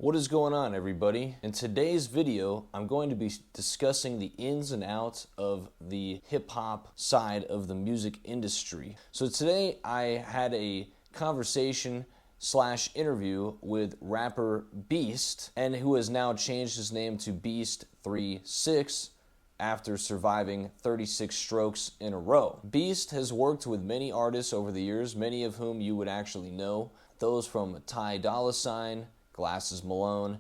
What is going on, everybody? In today's video, I'm going to be discussing the ins and outs of the hip-hop side of the music industry. So today I had a conversation slash interview with rapper Beast, and who has now changed his name to Beast36 after surviving 36 strokes in a row. Beast has worked with many artists over the years, many of whom you would actually know. Those from Ty Dolla $ign, Glasses Malone,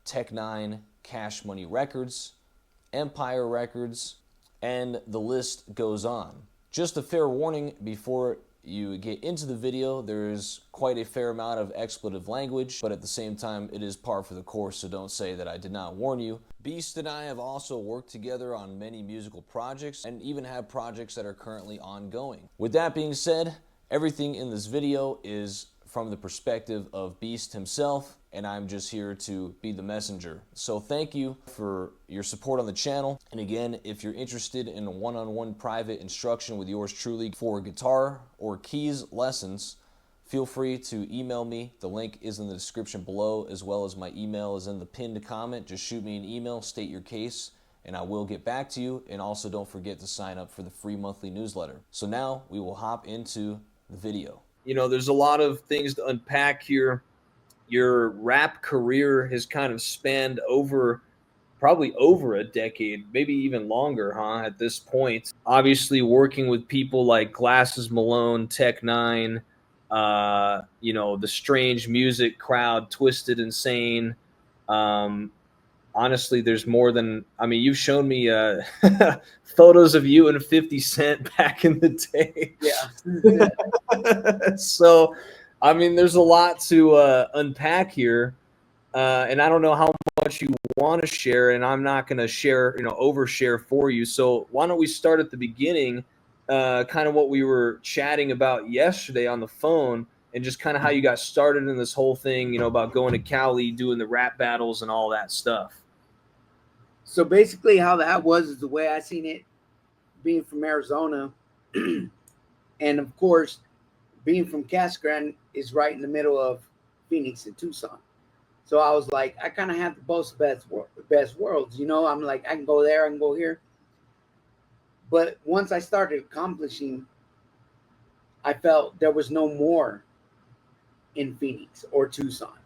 Tech Nine, Cash Money Records, Empire Records, and the list goes on. Just a fair warning before you get into the video, there's quite a fair amount of expletive language, but at the same time, it is par for the course, so don't say that I did not warn you. Beast and I have also worked together on many musical projects and even have projects that are currently ongoing. With that being said, everything in this video is from the perspective of Beast himself, and I'm just here to be the messenger. So thank you for your support on the channel. And again, if you're interested in a one-on-one private instruction with yours truly for guitar or keys lessons, feel free to email me. The link is in the description below, as well as my email is in the pinned comment. Just shoot me an email, state your case, and I will get back to you. And also don't forget to sign up for the free monthly newsletter. So now we will hop into the video. You know, there's a lot of things to unpack here. Your rap career has kind of spanned probably over a decade, maybe even longer, huh, at this point. Obviously working with people like Glasses Malone, Tech Nine, the Strange Music crowd, Twisted Insane. Honestly, there's more than, you've shown me photos of you and 50 Cent back in the day. Yeah. So, there's a lot to unpack here. And I don't know how much you want to share, and I'm not going to share, overshare for you. So why don't we start at the beginning, kind of what we were chatting about yesterday on the phone, and just kind of how you got started in this whole thing, about going to Cali, doing the rap battles and all that stuff. So basically how that was is the way I seen it, being from Arizona. And of course, being from Casa Grande is right in the middle of Phoenix and Tucson. So I was like, I kind of have the both best worlds. I'm like, I can go there, I can go here. But once I started accomplishing, I felt there was no more in Phoenix or Tucson.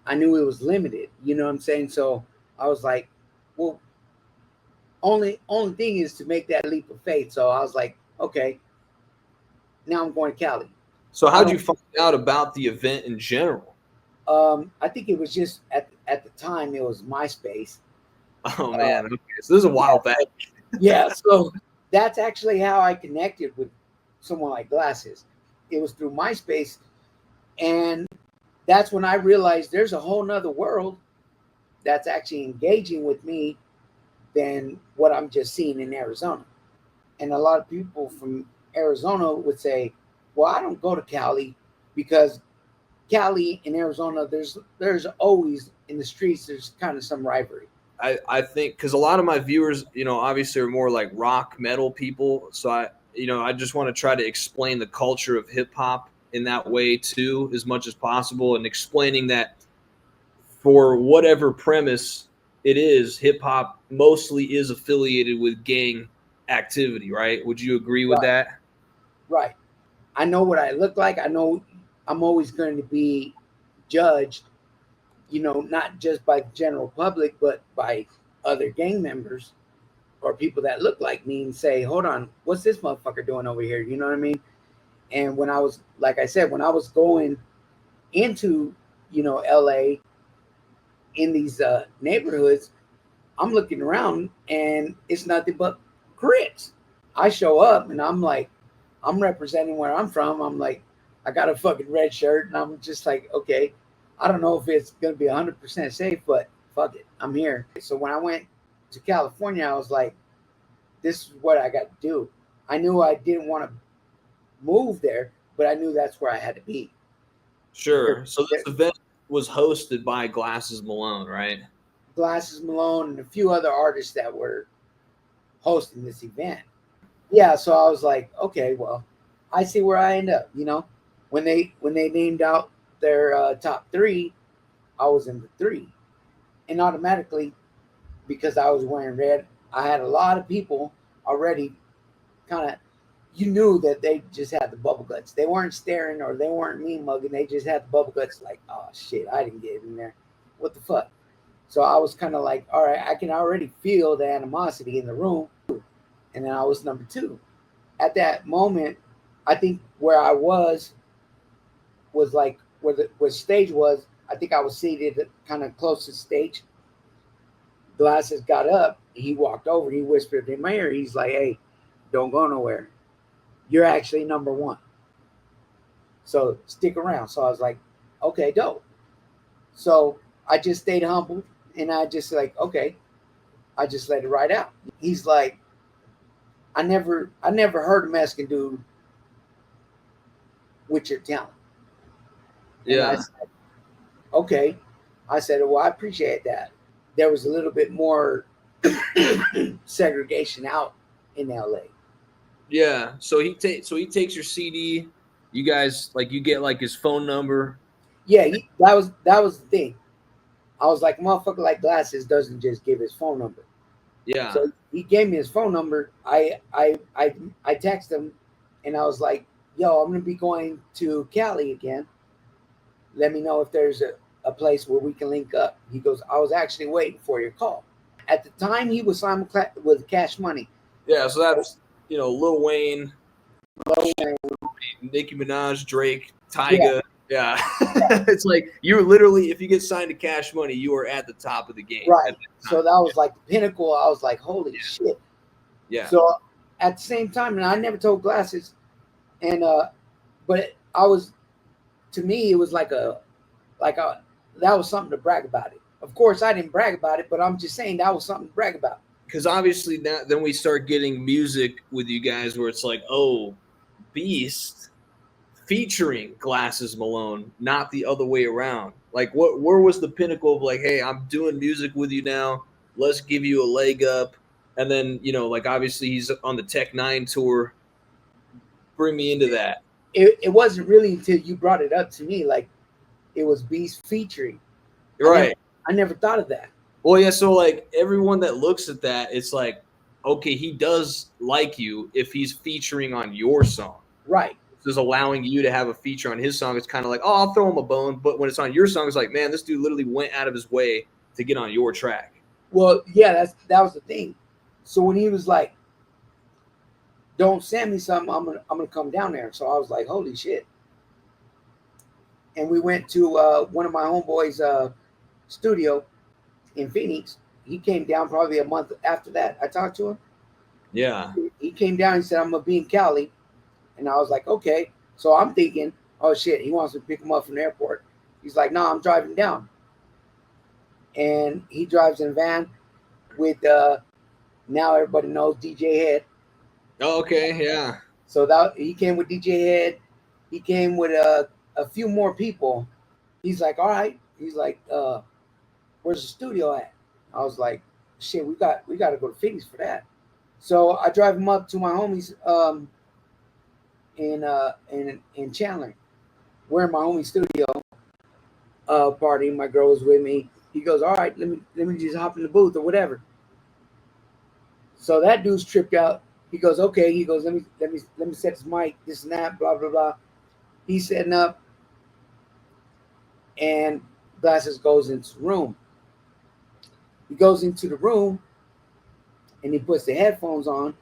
I knew it was limited, you know what I'm saying? So I was like, well, only thing is to make that leap of faith. So I was like, okay, now I'm going to Cali. So how'd you find out about the event in general? I think it was just at the time it was MySpace. Oh man, okay. So this is a while back. Yeah, so that's actually how I connected with someone like Glasses. It was through MySpace, and that's when I realized there's a whole nother world that's actually engaging with me than what I'm just seeing in Arizona. And a lot of people from Arizona would say, well, I don't go to Cali because Cali and Arizona, there's always in the streets, there's kind of some rivalry. I think because a lot of my viewers, obviously are more like rock metal people. So I just want to try to explain the culture of hip hop in that way too, as much as possible, and explaining that for whatever premise it is, hip hop mostly is affiliated with gang activity, right? Would you agree with that? Right. I know what I look like. I know I'm always going to be judged, not just by the general public, but by other gang members or people that look like me and say, hold on, what's this motherfucker doing over here? You know what I mean? And when I was, like I said, when I was going into, LA in these neighborhoods, I'm looking around and it's nothing but Crips. I show up and I'm like, I'm representing where I'm from. I'm like, I got a fucking red shirt, and I'm just like, okay, I don't know if it's going to be 100% safe, but fuck it, I'm here. So when I went to California, I was like, this is what I got to do. I knew I didn't want to move there, but I knew that's where I had to be. Sure. So this event was hosted by Glasses Malone, right? Glasses Malone and a few other artists that were hosting this event. Yeah, so I was like, okay, well, I see where I end up, when they named out their top three, I was in the 3. And automatically, because I was wearing red, I had a lot of people already kind of, you knew that they just had the bubble guts. They weren't staring or they weren't mean mugging. They just had the bubble guts like, oh shit, I didn't get in there. What the fuck? So I was kind of like, all right, I can already feel the animosity in the room. And then I was number 2. At that moment, I think where I was like where stage was. I think I was seated kind of close to the stage. Glasses got up. He walked over. He whispered in my ear. He's like, "Hey, don't go nowhere. You're actually number 1. So stick around." So I was like, "Okay, dope." So I just stayed humble, and I just like, okay, I just let it ride out. He's like, I never heard a Mexican dude with your talent. And I Yeah. said, okay. I said, well, I appreciate that. There was a little bit more segregation out in LA. Yeah. So he takes your CD. You guys like you get like his phone number. Yeah, that was the thing. I was like, motherfucker like glasses doesn't just give his phone number. Yeah. So he gave me his phone number. I texted him, and I was like, yo, I'm gonna be going to Cali again. Let me know if there's a place where we can link up. He goes, I was actually waiting for your call. At the time, he was signed with Cash Money. Yeah. So that's Lil Wayne, Low end. Nicki Minaj, Drake, Yeah, Tyga. Yeah. It's like you're literally if you get signed to Cash Money, you are at the top of the game at right. that So time. that was like the pinnacle. I was like, holy shit. Yeah. So at the same time, and I never told Glasses, and but I was, to me, it was like a that was something to brag about it. Of course, I didn't brag about it, but I'm just saying that was something to brag about. Because obviously now then we start getting music with you guys where it's like, oh, Beast featuring Glasses Malone, not the other way around. Like what where was the pinnacle of like, hey, I'm doing music with you now. Let's give you a leg up. And then, like obviously he's on the Tech Nine tour. Bring me into that. It wasn't really until you brought it up to me, like it was Beast featuring. I never Right. I never thought of that. Well, yeah, so like everyone that looks at that, it's like, okay, he does like you if he's featuring on your song. Right. Just allowing you to have a feature on his song, it's kind of like, oh, I'll throw him a bone. But when it's on your song, it's like, man, this dude literally went out of his way to get on your track. Well, yeah, that was the thing. So when he was like, "Don't send me something," I'm gonna come down there. So I was like, "Holy shit!" And we went to one of my homeboys' studio in Phoenix. He came down probably a month after that. I talked to him. Yeah. He came down. He said, "I'm gonna be in Cali," and I was like, "Okay." So I'm thinking, "Oh shit, he wants to pick him up from the airport." He's like, "No, I'm driving down," and he drives in a van with now everybody knows DJ Head. Oh, okay. Yeah. So that he came with DJ Head. He came with a few more people. He's like, "All right." He's like, "Where's the studio at?" I was like, "Shit, we got to go to Phoenix for that." So I drive him up to my homies in Chandler. We're in my homie's studio party. My girl was with me. He goes, "All right, let me just hop in the booth or whatever." So that dude's tripped out. He goes, "Okay." He goes, "Let me set this mic, this and that, blah blah blah." He's setting up, and Glasses goes into the room. He goes into the room, and he puts the headphones on.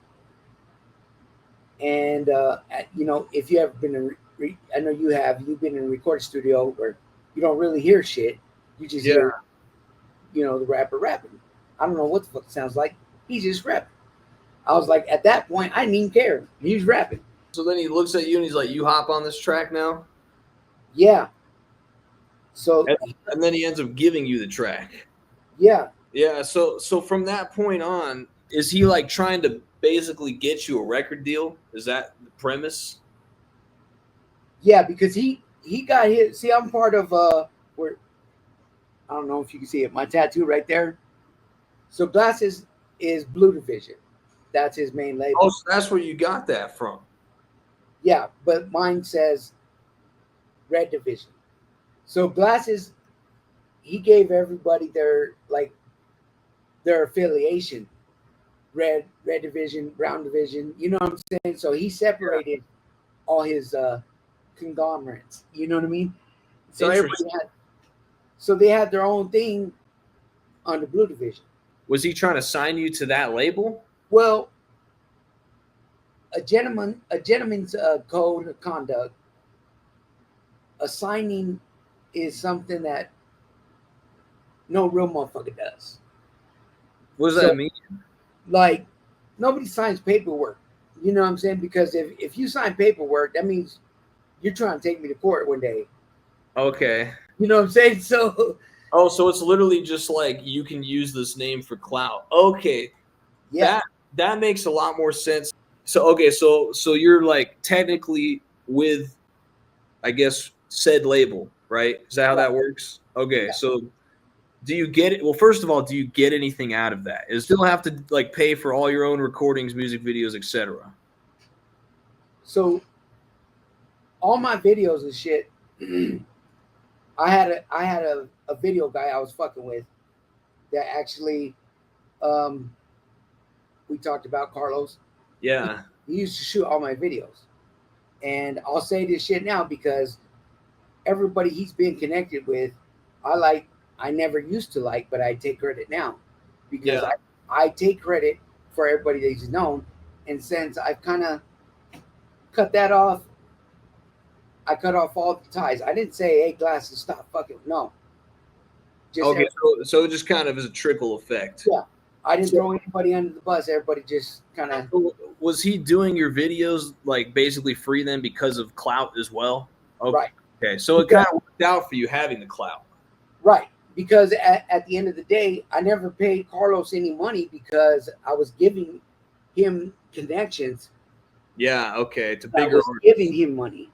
And if you ever been I know you have. You've been in a recording studio where you don't really hear shit. You just Yeah. hear, the rapper rapping. I don't know what the fuck it sounds like. He's just rapping. I was like, at that point, I didn't even care. He's rapping. So then he looks at you and he's like, you hop on this track now? Yeah. So And, and then he ends up giving you the track. yeah, Yeah. So from that point on, is he like trying to basically get you a record deal? Is that the premise? yeah, because he got hit. See, I'm part of where I don't know if you can see it. My tattoo right there. So Glasses is Blue Division. That's his main Oh, label. so that's where you got that from. Yeah, but mine says Red Division. So Glasses, he gave everybody their affiliation, red division, brown division. You know what I'm saying? So he separated all his conglomerates. You know what I mean? So everybody Interesting. had, so they had their own thing on the blue division. Was he trying to sign you to that label? Well, a gentleman's code of conduct, assigning is something that no real motherfucker does. What does So, that mean? like, nobody signs paperwork. You know what I'm saying? Because if you sign paperwork, that means you're trying to take me to court one day. Okay. You know what I'm saying? So, Oh, so it's literally just like you can use this name for clout. Okay. yeah. That makes a lot more sense. So okay, so you're like technically with, I guess, said label, right? Is that how Right. that works? Okay, Yeah. so do you get it? Well, first of all, do you get anything out of that? Is still have to like pay for all your own recordings, music videos, etc. So all my videos and shit, I had a video guy I was fucking with that actually, um, we talked about Carlos. He, Yeah, he used to shoot all my videos, and I'll say this shit now because everybody he's been connected with, I like. I never used to like, but I take credit now because yeah. I take credit for everybody that he's known, and since I've kind of cut that off, I cut off all the ties. I didn't say, "Hey, glasses, stop fucking." No, just Okay, so it just kind of is a trickle effect. yeah. I didn't So, throw anybody under the bus. Everybody just kind of was he doing your videos like basically free then because of clout as well? Okay, right okay. So it kind because of worked out for you having the clout. right because at the end of the day, I never paid Carlos any money because I was giving him connections. Yeah, okay. To That bigger was giving artists. him money.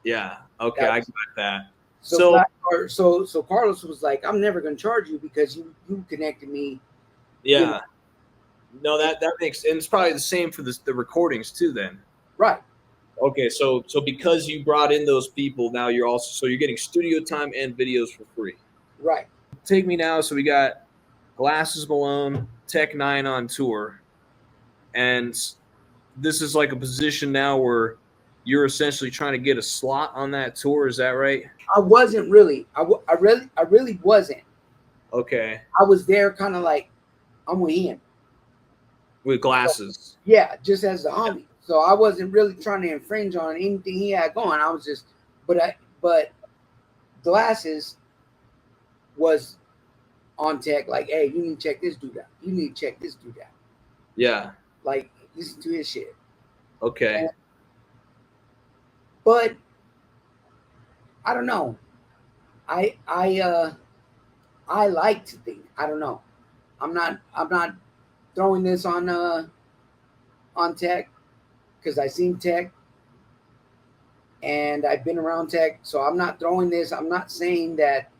Yeah, okay, That I got was that. so So Black or so Carlos was like, I'm never going to charge you because you connected me. You know yeah, no, that makes, and it's probably the same for the recordings too. Then right okay, so because you brought in those people, now you're also so you're getting studio time and videos for free. right. Take me now. So we got Glasses Malone, Tech Nine on tour, and this is like a position now where you're essentially trying to get a slot on that tour. Is that right? I wasn't really. I really wasn't. Okay, I was there kind of like I'm with him. with So Glasses. yeah, just as a homie. So I wasn't really trying to infringe on anything he had going. I was just, but glasses was on tech. Like, hey, you need to check this dude out. You need to check this dude out. Yeah. Like, listen to his shit. Okay. And, but I don't know. I like to think. I don't know. I'm not throwing this on tech because I seen tech and I've been around tech. So I'm not throwing this. I'm not saying that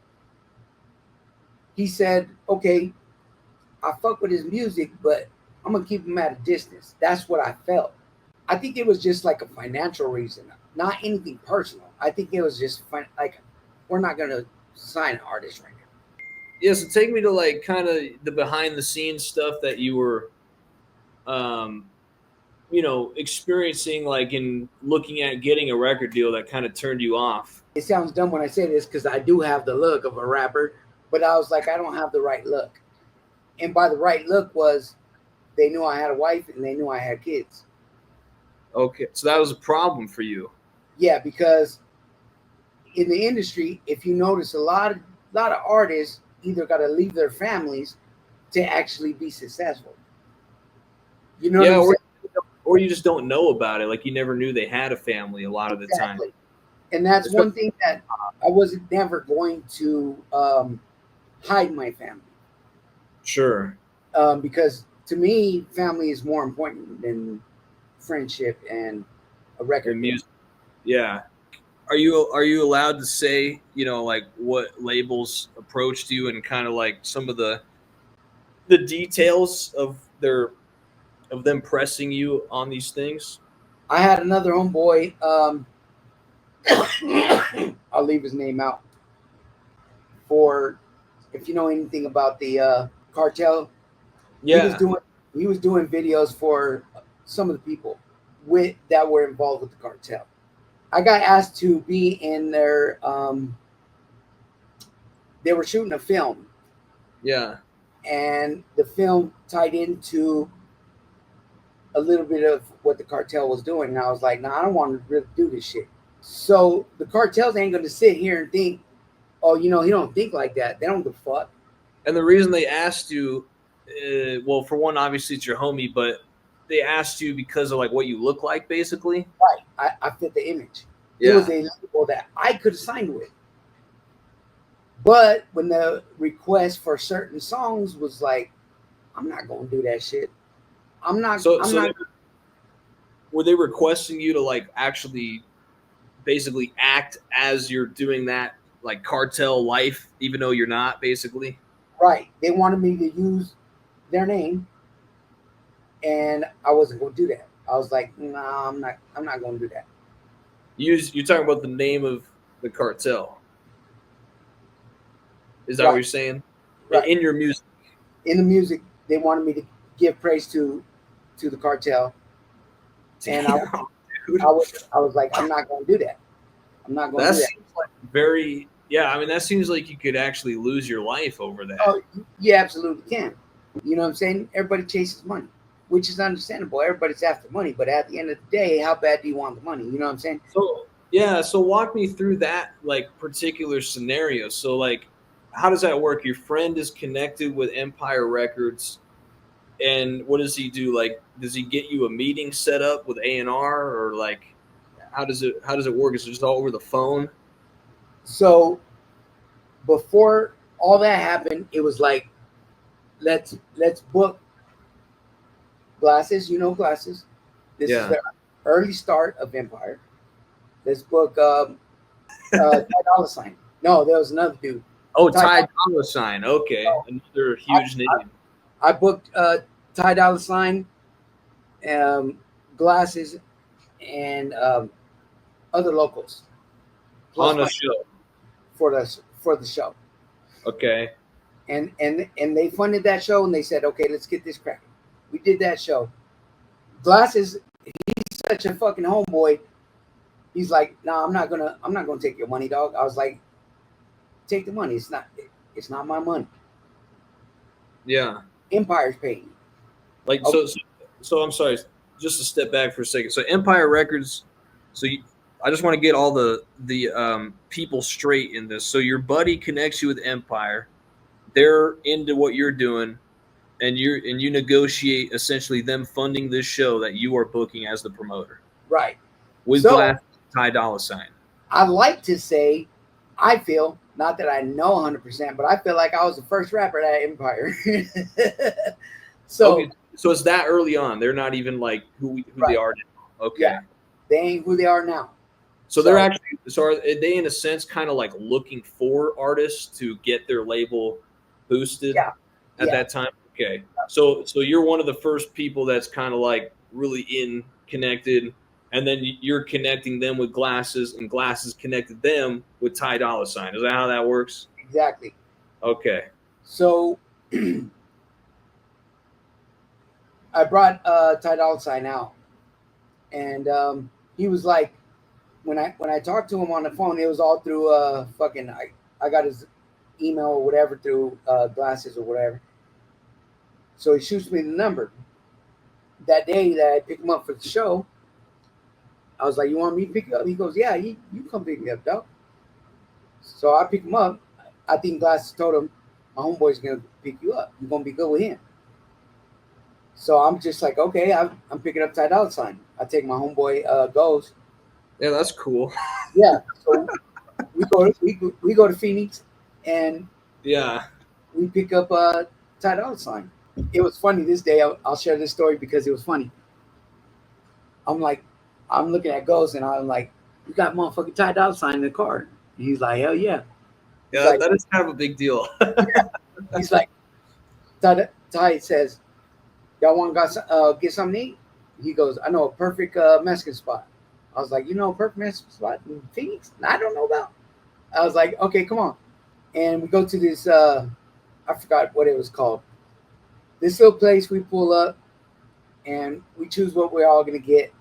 he said, okay, I fuck with his music, but I'm gonna keep him at a distance. That's what I felt. I think it was just like a financial reason, not anything personal. I think it was just like we're not gonna sign an artist right now. Yeah, so take me to like kind of the behind the scenes stuff that you were um experiencing like in looking at getting a record deal that kind of turned you off. It sounds dumb when I say this because I do have the look of a rapper, but I was like, I don't have the right look. And by the right look was they knew I had a wife and they knew I had kids. Okay, so that was a problem for you. Yeah, because in the industry, if you notice, a lot of artists either got to leave their families to actually be successful. You know what Yeah, I'm saying? or you just don't know about it. Like you never knew they had a family a lot of the time. Exactly. And that's Especially- one thing that I wasn't never going to hide my family Sure. because to me, family is more important than friendship and a And record deal. music. Yeah. Are you allowed to say, like what labels approached you and kind of like some of the details of them pressing you on these things? I had another homeboy. I'll leave his name out for. if you know anything about the cartel, he was Yeah. doing he was doing videos for some of the people with that were involved with the cartel. I got asked to be in their. They were shooting a film, Yeah. and the film tied into a little bit of what the cartel was doing. And I was like, nah, I don't want to really do this shit. So the cartels ain't going to sit here and think, oh, he don't think like that. They don't give a fuck. And the reason they asked you, well, for one, obviously it's your homie, but they asked you because of like what you look like, basically. Right. I fit the image. It was Yeah. a label that I could have signed with. But when the request for certain songs was like, I'm not going to do that shit. So, I'm so not. they, were they requesting you to like actually basically act as you're doing that like cartel life, even though you're not, basically? Right. They wanted me to use their name, and I wasn't going to do that. I was like, nah, I'm not going to do that. You're talking about the name of the cartel. Is that what Right. you're saying? Right. In your music? In the music, they wanted me to give praise to the cartel, and Damn, dude. I was like, I'm not going to do that. I'm not going to That do that. seems like very, yeah. I mean, that seems like you could actually lose your life over that. Oh, you absolutely can. You know what I'm saying? Everybody chases money, which is understandable. Everybody's after money, but at the end of the day, how bad do you want the money? You know what I'm saying? So yeah, so walk me through that like particular scenario. So like, how does that work? Your friend is connected with Empire Records, and what does he do? Like, does he get you a meeting set up with A&R, or like, how does it work? Is it just all over the phone? So before all that happened, it was like, let's book Glasses. You know Glasses. This is Yeah. the early start of Empire. Let's book Ty Dolla Sign. No, there was another dude. Oh, Ty. Ty Dolla Sign. Okay, another I, huge name. I booked Ty Dolla Sign, um, Glasses, and other locals, plus On a my show. for the show. Okay. And they funded that show, and they said, okay, let's get this cracking. We did that show. Glasses, he's such a fucking homeboy. He's like, nah, I'm not gonna take your money, dog. I was like, take the money. It's not my money. Yeah. Empire's paying. Like Okay, so I'm sorry, just to step back for a second. So Empire Records, so I just want to get all the people straight in this. So your buddy connects you with Empire. They're into what you're doing, and you negotiate essentially them funding this show that you are booking as the promoter right. with So Glass Ty Dolla Sign. I like to say, I feel, not that I know 100%, but I feel like I was the first rapper at Empire. So, Okay, so it's that early on. They're not even like who they right, are now. Okay. yeah, they ain't who they are now. So they're So, actually, so are they in a sense kind of like looking for artists to get their label boosted yeah, at yeah, that time? Okay. So you're one of the first people that's kind of like really in connected, and then you're connecting them with Glasses, and Glasses connected them with Ty Dolla Sign. Is that how that works? exactly. Okay. So, I brought Ty Dolla Sign out, and he was like, when I talked to him on the phone, it was all through fucking I got his email or whatever through Glasses or whatever. So he shoots me the number. That day that I picked him up for the show, I was like, "You want me to pick you up?" He goes, "Yeah, you come pick me up, dog." So I pick him up. I think Glasses told him, "My homeboy's gonna pick you up. You're gonna be good with him." So I'm just like, "Okay, I'm picking up Ty Dolla Sign." I take my homeboy goes. Yeah, that's cool. Yeah. So we go to Phoenix, and Yeah. we pick up Ty Dolla Sign. It was funny this day. I'll share this story because it was funny. I'm like, I'm looking at Ghost, and I'm like, "You got motherfucking Ty Dolla Sign in the car?" And he's like, "Hell yeah." He's Yeah, like, that is kind of a big deal. he's like, Ty says, "Y'all want to get something to eat?" He goes, "I know a perfect Mexican spot." I was like, "You know a perfect Mexican spot in Phoenix? I don't know about." I was like, "Okay, come on." And we go to this. I forgot what it was called. This little place we pull up and we choose what we're all gonna get.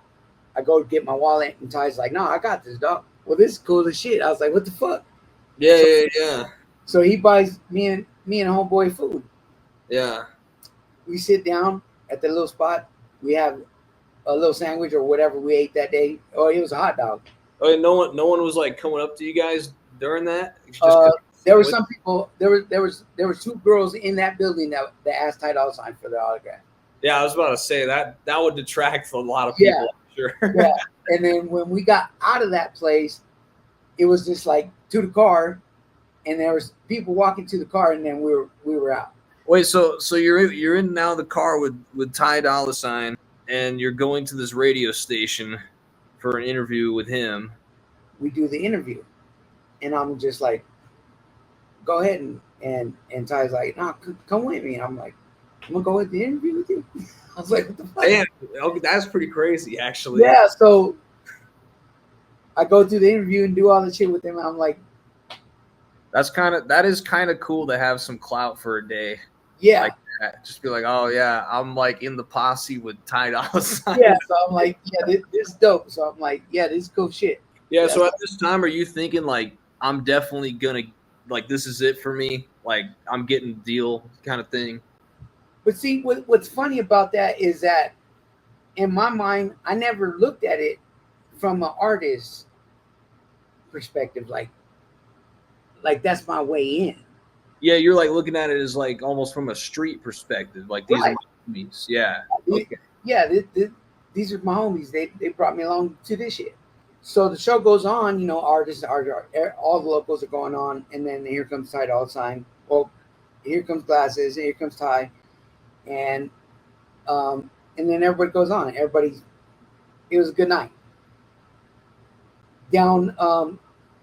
I go to get my wallet and Ty's like, "No, I got this, dog." Well, this is cool as shit. I was like, "What the fuck?" Yeah, So, yeah, yeah, so he buys me and homeboy food. yeah. We sit down at the little spot. We have a little sandwich or whatever we ate that day. Oh, it was a hot dog. Oh, no one was like coming up to you guys during that, just Uh, because there sitting were with. some people. There was two girls in that building that asked Ty Dolla Sign for their autograph. Yeah, I was about to say that would detract a lot of Yeah, people, I'm sure. yeah. And then when we got out of that place, it was just like to the car, and there was people walking to the car, and then we were out. Wait, so you're in now the car with Ty Dolla Sign, and you're going to this radio station for an interview with him. We do the interview, and I'm just like, "Go ahead," and Ty's like, "No, come with me." And I'm like, "I'm gonna go with the interview with you." I was like, "What the fuck?" Damn, okay, that's pretty crazy, actually. Yeah, so I go through the interview and do all the shit with him. And I'm like, That is kind of cool to have some clout for a day yeah, like that. Just be like, oh yeah, I'm like in the posse with Ty Dolla Sign. yeah. So I'm like, yeah, this is dope. So I'm like, yeah, this is cool shit. Yeah. Yeah. So at this time, are you thinking like I'm definitely gonna like this is it for me? Like I'm getting the deal kind of thing. But see, what's funny about that is that in my mind, I never looked at it from an artist's perspective. Like that's my way in. Yeah, you're like looking at it as like almost from a street perspective. Like these are Right. my homies. Yeah. The- Okay. Yeah, these are my homies. They brought me along to this shit. So the show goes on, artists, all the locals are going on, and then here comes Ty Dolla Sign. Well, here comes Glasses, and here comes Ty, and um, and then everybody goes on. It was a good night. Down,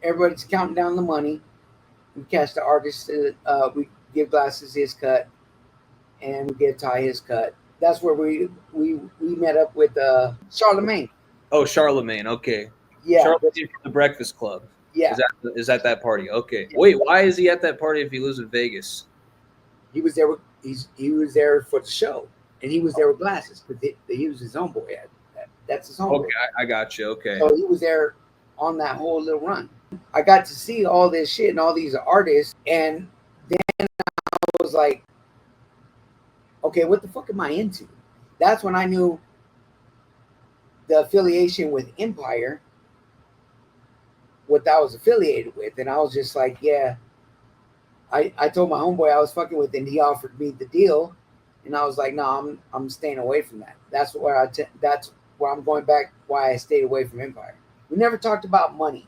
everybody's counting down the money. We catch the artist. We give Glasses his cut, and we give Ty his cut. That's where we met up with Charlemagne. Oh, Charlemagne. Okay. Yeah, Charlemagne from the Breakfast Club. yeah. Is at that party? Okay. Wait, why is he at that party if he lives in Vegas? He was there. He was there for the show, and he was there with Glasses because he was his homeboy. That's his homeboy. Okay, I got you. Okay. So he was there on that whole little run. I got to see all this shit and all these artists, and then I was like, okay, what the fuck am I into? That's when I knew the affiliation with Empire, what that was affiliated with, and I was just like, yeah. I told my homeboy I was fucking with, and he offered me the deal, and I was like, no, I'm staying away from that. That's where that's where I'm going back. Why I stayed away from Empire. We never talked about money,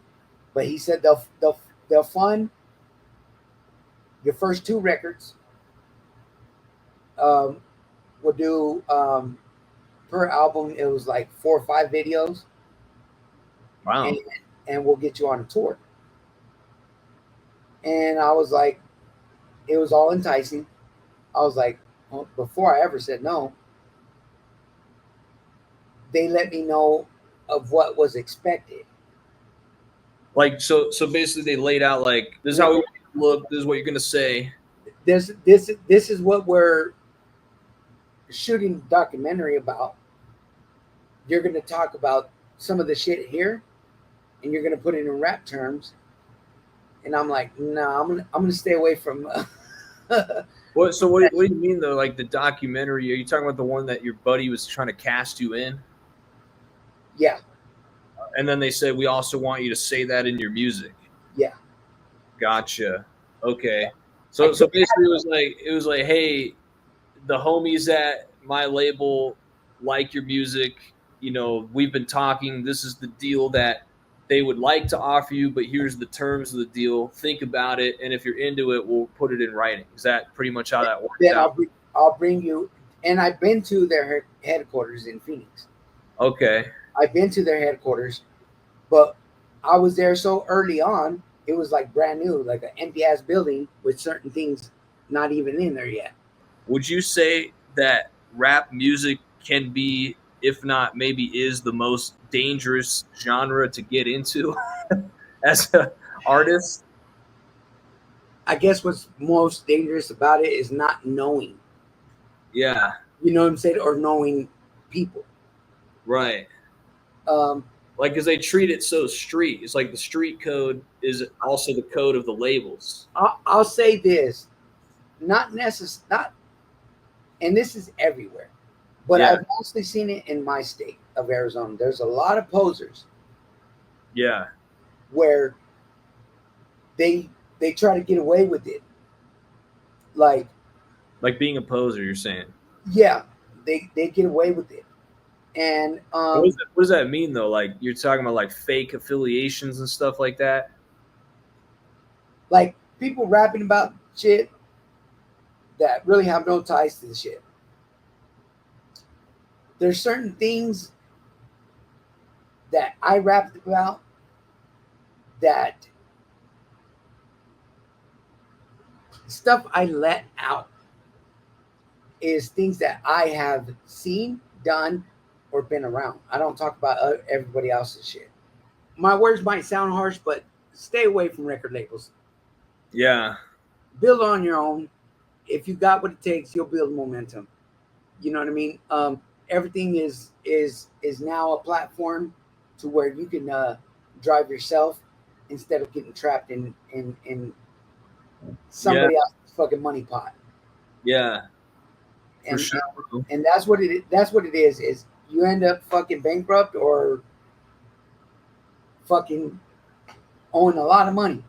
but he said they'll fund your first two records. We'll do per album. It was like 4 or 5 videos, Wow. and we'll get you on a tour. And I was like, it was all enticing. I was like, well, before I ever said no, they let me know of what was expected. Like so basically they laid out like this is how we look, this is what you're gonna say. This is what we're shooting the documentary about. You're going to talk about some of the shit here, and you're going to put it in rap terms. And I'm like, no, I'm gonna stay away from. What do you mean though? Like the documentary? Are you talking about the one that your buddy was trying to cast you in? Yeah, And then they said we also want you to say that in your music. yeah. Gotcha. Okay. So basically it was like, hey, the homies at my label like your music. You know, we've been talking. This is the deal that they would like to offer you, but here's the terms of the deal. Think about it, and if you're into it, we'll put it in writing. Is that pretty much how that works Then out? I'll bring you. And I've been to their headquarters in Phoenix. Okay. I've been to their headquarters, but I was there so early on. It was like brand new, like an empty ass building with certain things not even in there yet. Would you say that rap music can be, if not maybe is, the most dangerous genre to get into as an artist? I guess what's most dangerous about it is not knowing. Yeah. You know what I'm saying? Or knowing people. Right. Um, Like, because they treat it so street. It's like the street code is also the code of the labels. I'll say this, not necessarily, not, and this is everywhere, but Yeah. I've mostly seen it in my state of Arizona. There's a lot of posers Yeah. where they try to get away with it. Like, Like being a poser, you're saying. yeah, they get away with it. And What does that mean though? Like you're talking about like fake affiliations and stuff like that? like people rapping about shit that really have no ties to the shit. There's certain things that I rapped about that stuff I let out is things that I have seen, done, or been around. I don't talk about everybody else's shit. My words might sound harsh, but stay away from record labels. Yeah. Build on your own. If you got what it takes, you'll build momentum. You know what I mean? Everything is now a platform to where you can drive yourself instead of getting trapped in Yeah. somebody else's fucking money pot. Yeah. For And sure, bro. and that's what it is you end up fucking bankrupt or fucking owing a lot of money.